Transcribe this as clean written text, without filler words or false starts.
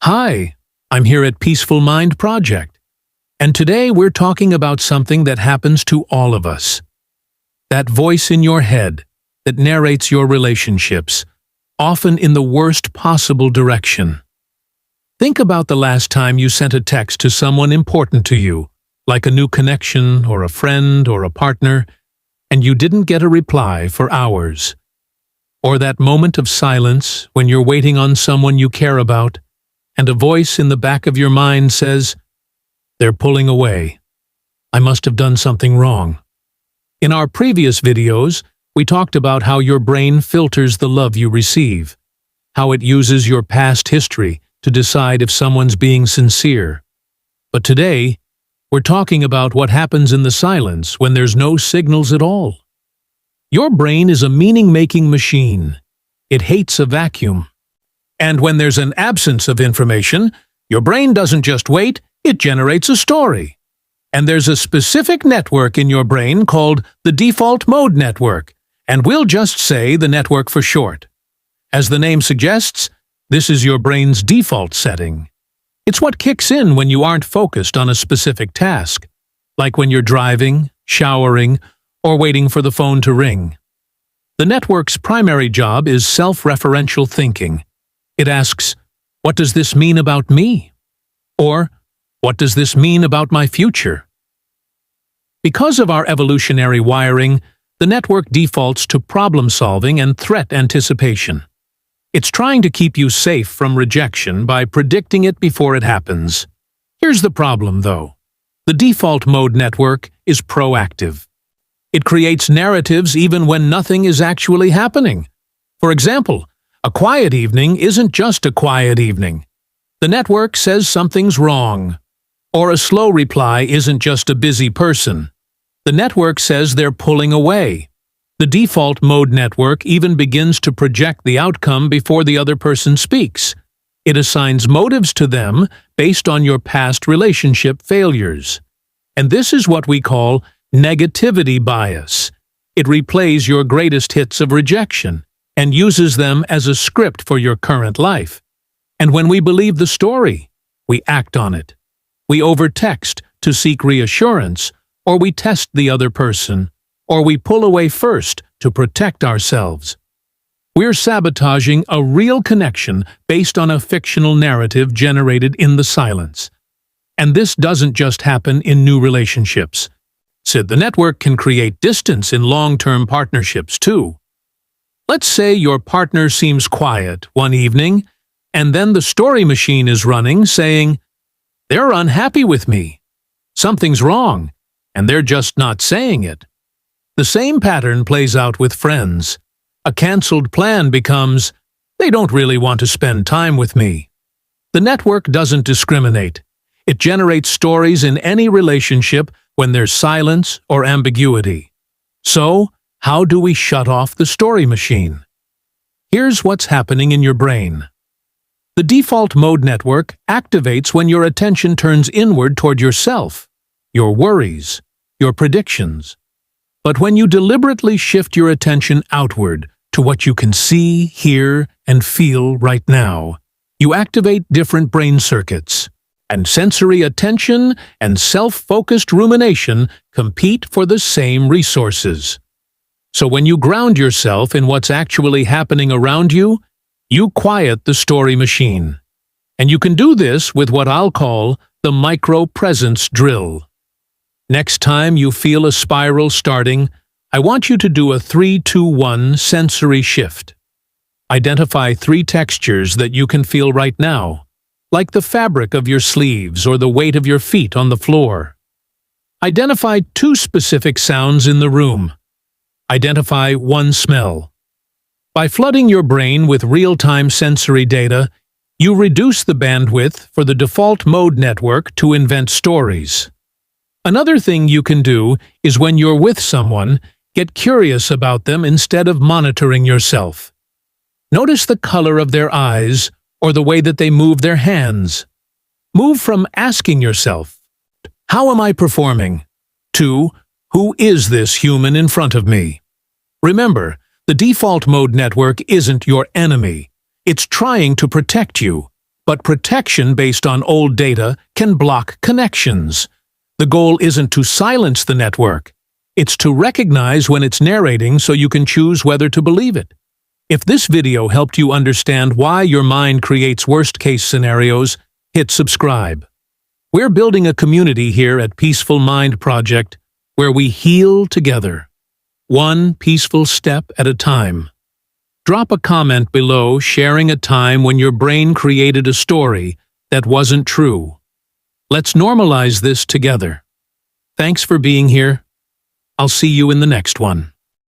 Hi, I'm here at Peaceful Mind Project, and today we're talking about something that happens to all of us. That voice in your head that narrates your relationships, often in the worst possible direction. Think about the last time you sent a text to someone important to you, like a new connection or a friend or a partner, and you didn't get a reply for hours. Or that moment of silence when you're waiting on someone you care about, and a voice in the back of your mind says, "They're pulling away. I must have done something wrong." In our previous videos, we talked about how your brain filters the love you receive, how it uses your past history to decide if someone's being sincere. But today, we're talking about what happens in the silence when there's no signals at all. Your brain is a meaning-making machine. It hates a vacuum. And when there's an absence of information, your brain doesn't just wait, it generates a story. And there's a specific network in your brain called the default mode network, and we'll just say the network for short. As the name suggests, this is your brain's default setting. It's what kicks in when you aren't focused on a specific task, like when you're driving, showering, or waiting for the phone to ring. The network's primary job is self-referential thinking. It asks, what does this mean about me? Or, what does this mean about my future? Because of our evolutionary wiring, the network defaults to problem-solving and threat anticipation. It's trying to keep you safe from rejection by predicting it before it happens. Here's the problem, though. The default mode network is proactive. It creates narratives even when nothing is actually happening. For example, a quiet evening isn't just a quiet evening. The network says something's wrong. Or a slow reply isn't just a busy person. The network says they're pulling away. The default mode network even begins to project the outcome before the other person speaks. It assigns motives to them based on your past relationship failures. And this is what we call negativity bias. It replays your greatest hits of rejection and uses them as a script for your current life. And when we believe the story, we act on it. We overtext to seek reassurance, or we test the other person, or we pull away first to protect ourselves. We're sabotaging a real connection based on a fictional narrative generated in the silence. And this doesn't just happen in new relationships. So the network can create distance in long-term partnerships too. Let's say your partner seems quiet one evening, and then the story machine is running, saying, "They're unhappy with me. Something's wrong, and they're just not saying it." The same pattern plays out with friends. A canceled plan becomes, "They don't really want to spend time with me." The network doesn't discriminate. It generates stories in any relationship when there's silence or ambiguity. So, how do we shut off the story machine? Here's what's happening in your brain. The default mode network activates when your attention turns inward toward yourself, your worries, your predictions. But when you deliberately shift your attention outward to what you can see, hear, and feel right now, you activate different brain circuits. And sensory attention and self-focused rumination compete for the same resources. So when you ground yourself in what's actually happening around you, you quiet the story machine. And you can do this with what I'll call the micro-presence drill. Next time you feel a spiral starting, I want you to do a 3-2-1 sensory shift. Identify 3 textures that you can feel right now, like the fabric of your sleeves or the weight of your feet on the floor. Identify 2 specific sounds in the room. Identify 1 smell. By flooding your brain with real-time sensory data, you reduce the bandwidth for the default mode network to invent stories. Another thing you can do is when you're with someone, get curious about them instead of monitoring yourself. Notice the color of their eyes or the way that they move their hands. Move from asking yourself, "How am I performing?" to, "Who is this human in front of me?" Remember, the default mode network isn't your enemy. It's trying to protect you, But protection based on old data can block connections. The goal isn't to silence the network. It's to recognize when it's narrating so you can choose whether to believe it. If this video helped you understand why your mind creates worst-case scenarios, hit subscribe. We're building a community here at Peaceful Mind Project where we heal together, one peaceful step at a time. Drop a comment below sharing a time when your brain created a story that wasn't true. Let's normalize this together. Thanks for being here. I'll see you in the next one.